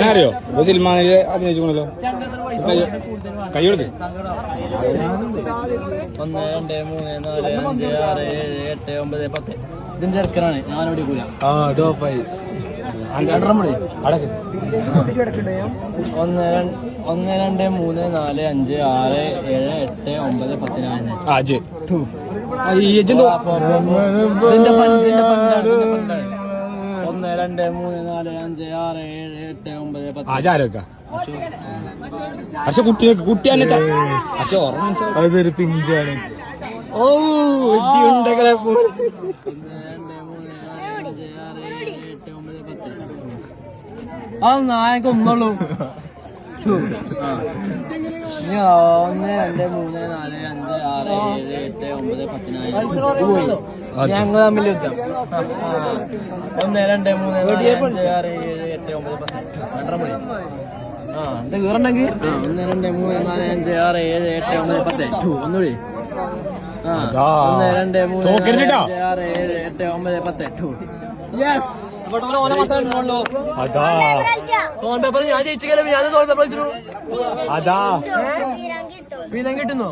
അറിയോ സിനിമയില് അഭിനയിച്ചോണല്ലോ കൈ കൊടുക്ക് 1 2 3 4 5 6 7 8 9 10 ഇതിന്റെ ചെറുക്കനാണ് ഞാനോടി കൂല 1 2 3 4 5 6 7 8 9 അതൊരു പിഞ്ചാണ്. ഓ ഉണ്ടകളെ പോലെ 1 2 3 4 5 6 7 8 9 10 ഞങ്ങൾ തമ്മിൽ യുദ്ധം 1 2 3 4 5 6 7 8 9 10 എന്താ കീറണ്ടെങ്കിൽ 1 2 3 4 5 6 7 8 9 10 ഒന്നുകൂടി 1 2 3 4 5 6 7 8 9 10 യെസ് ഞാൻ ജയിച്ചു. അതാ വീരം കിട്ടുന്നോ?